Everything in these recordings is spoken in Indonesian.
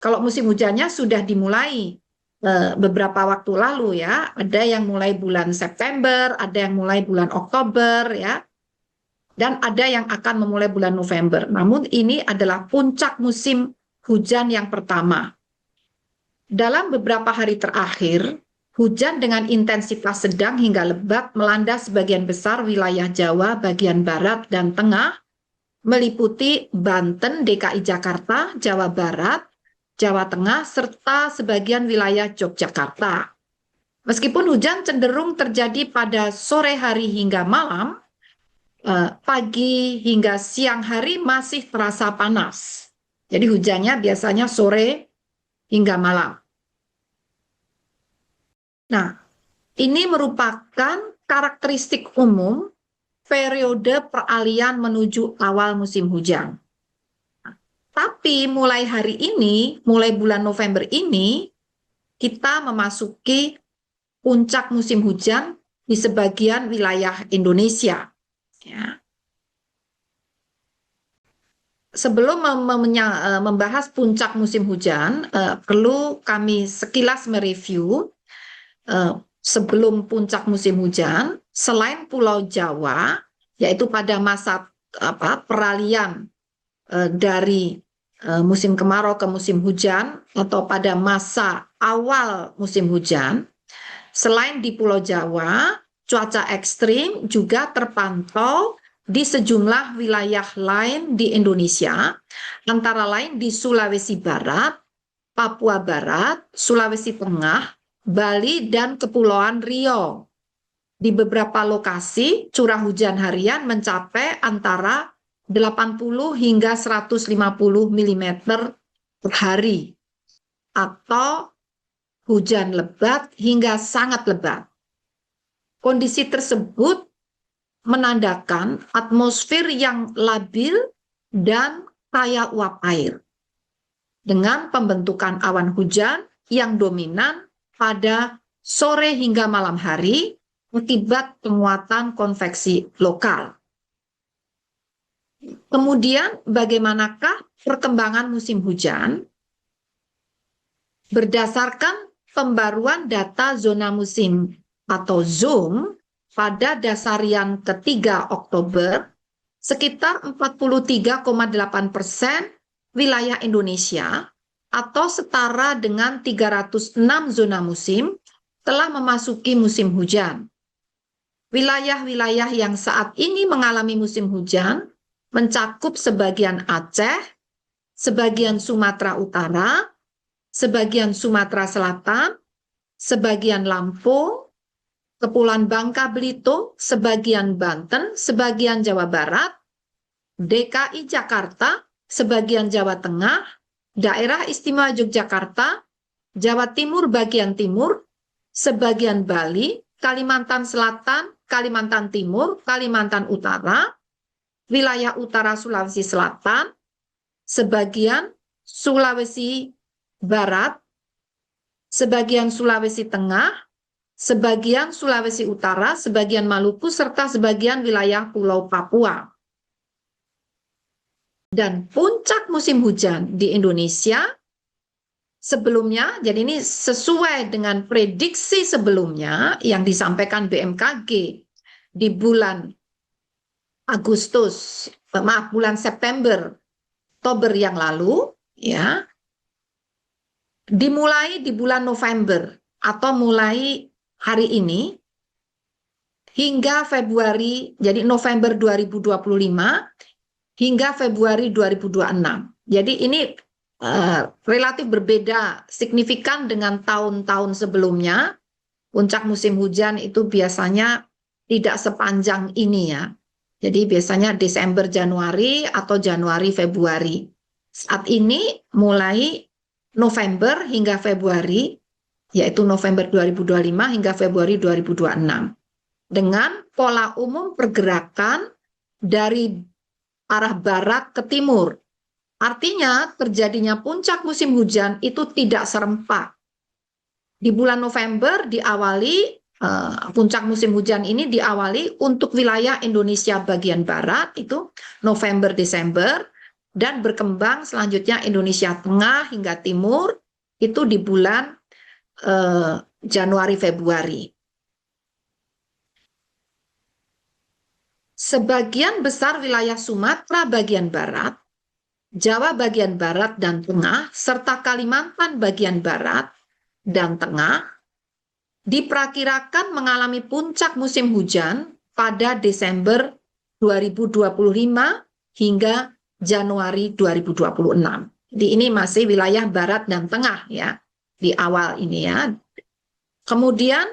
Kalau musim hujannya sudah dimulai beberapa waktu lalu ya, ada yang mulai bulan September, ada yang mulai bulan Oktober ya, dan ada yang akan memulai bulan November. Namun ini adalah puncak musim hujan yang pertama. Dalam beberapa hari terakhir, hujan dengan intensitas sedang hingga lebat melanda sebagian besar wilayah Jawa bagian barat dan tengah, meliputi Banten, DKI Jakarta, Jawa Barat, Jawa Tengah, serta sebagian wilayah Yogyakarta. Meskipun hujan cenderung terjadi pada sore hari hingga malam, pagi hingga siang hari masih terasa panas. Jadi hujannya biasanya sore hingga malam. Nah, ini merupakan karakteristik umum periode peralihan menuju awal musim hujan. Tapi mulai hari ini, mulai bulan November ini, kita memasuki puncak musim hujan di sebagian wilayah Indonesia. Ya. Sebelum membahas puncak musim hujan, perlu kami sekilas mereview sebelum puncak musim hujan, selain Pulau Jawa, yaitu pada masa peralihan dari musim kemarau ke musim hujan atau pada masa awal musim hujan, selain di Pulau Jawa, cuaca ekstrim juga terpantau di sejumlah wilayah lain di Indonesia, antara lain di Sulawesi Barat, Papua Barat, Sulawesi Tengah, Bali, dan Kepulauan Riau. Di beberapa lokasi, curah hujan harian mencapai antara 80 hingga 150 mm per hari, atau hujan lebat hingga sangat lebat. Kondisi tersebut menandakan atmosfer yang labil dan kaya uap air, dengan pembentukan awan hujan yang dominan pada sore hingga malam hari akibat penguatan konveksi lokal. Kemudian, bagaimanakah perkembangan musim hujan? Berdasarkan pembaruan data zona musim atau ZOOM pada dasarian ketiga Oktober, sekitar 43,8% wilayah Indonesia atau setara dengan 306 zona musim telah memasuki musim hujan. Wilayah-wilayah yang saat ini mengalami musim hujan mencakup sebagian Aceh, sebagian Sumatera Utara, sebagian Sumatera Selatan, sebagian Lampung, Kepulauan Bangka Belitung, sebagian Banten, sebagian Jawa Barat, DKI Jakarta, sebagian Jawa Tengah, Daerah Istimewa Yogyakarta, Jawa Timur bagian timur, sebagian Bali, Kalimantan Selatan, Kalimantan Timur, Kalimantan Utara, wilayah utara Sulawesi Selatan, sebagian Sulawesi Barat, sebagian Sulawesi Tengah, sebagian Sulawesi Utara, sebagian Maluku, serta sebagian wilayah Pulau Papua. Dan puncak musim hujan di Indonesia sebelumnya, jadi ini sesuai dengan prediksi sebelumnya yang disampaikan BMKG di bulan bulan September, Oktober yang lalu, ya, dimulai di bulan November atau mulai hari ini hingga Februari, jadi November 2025 hingga Februari 2026. Jadi ini relatif berbeda signifikan dengan tahun-tahun sebelumnya. Puncak musim hujan itu biasanya tidak sepanjang ini ya. Jadi biasanya Desember, Januari atau Januari, Februari. Saat ini mulai November hingga Februari, yaitu November 2025 hingga Februari 2026. Dengan pola umum pergerakan dari arah barat ke timur. Artinya terjadinya puncak musim hujan itu tidak serempak. Di bulan November diawali, puncak musim hujan ini diawali untuk wilayah Indonesia bagian barat, itu November-Desember, dan berkembang selanjutnya Indonesia Tengah hingga Timur itu di bulan Januari Februari. Sebagian besar wilayah Sumatera bagian barat, Jawa bagian barat dan tengah, serta Kalimantan bagian barat dan tengah diperkirakan mengalami puncak musim hujan pada Desember 2025 hingga Januari 2026. Jadi ini masih wilayah barat dan tengah ya di awal ini ya. Kemudian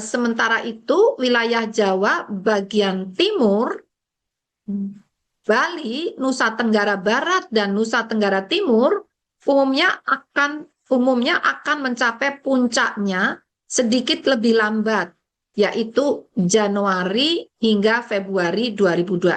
sementara itu wilayah Jawa bagian timur, Bali, Nusa Tenggara Barat dan Nusa Tenggara Timur umumnya akan mencapai puncaknya sedikit lebih lambat, yaitu Januari hingga Februari 2026.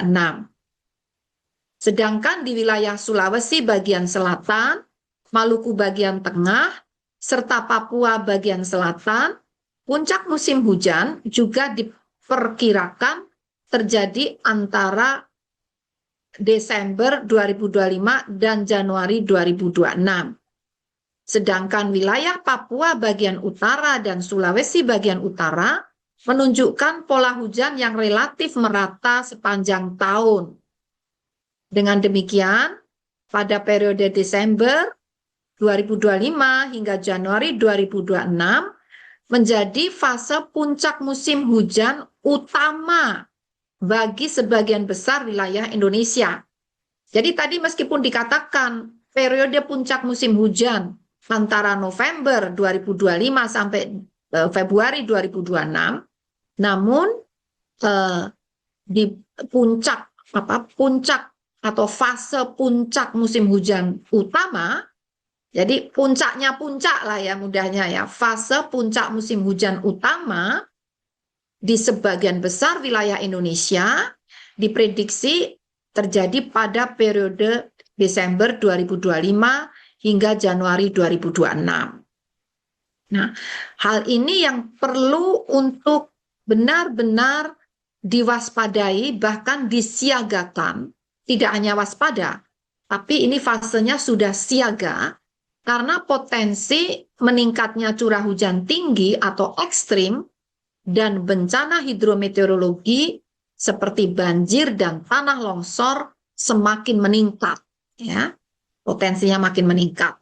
Sedangkan di wilayah Sulawesi bagian selatan, Maluku bagian tengah, serta Papua bagian selatan, puncak musim hujan juga diperkirakan terjadi antara Desember 2025 dan Januari 2026. Sedangkan wilayah Papua bagian utara dan Sulawesi bagian utara menunjukkan pola hujan yang relatif merata sepanjang tahun. Dengan demikian, pada periode Desember 2025 hingga Januari 2026 menjadi fase puncak musim hujan utama bagi sebagian besar wilayah Indonesia. Jadi tadi meskipun dikatakan periode puncak musim hujan antara November 2025 sampai Februari 2026, namun di puncak atau fase puncak musim hujan utama, jadi puncaknya puncak lah ya mudahnya ya, fase puncak musim hujan utama di sebagian besar wilayah Indonesia diprediksi terjadi pada periode Desember 2025 hingga Januari 2026. Nah, hal ini yang perlu untuk benar-benar diwaspadai, bahkan disiagakan. Tidak hanya waspada, tapi ini fasenya sudah siaga karena potensi meningkatnya curah hujan tinggi atau ekstrim dan bencana hidrometeorologi seperti banjir dan tanah longsor semakin meningkat, ya, potensinya makin meningkat.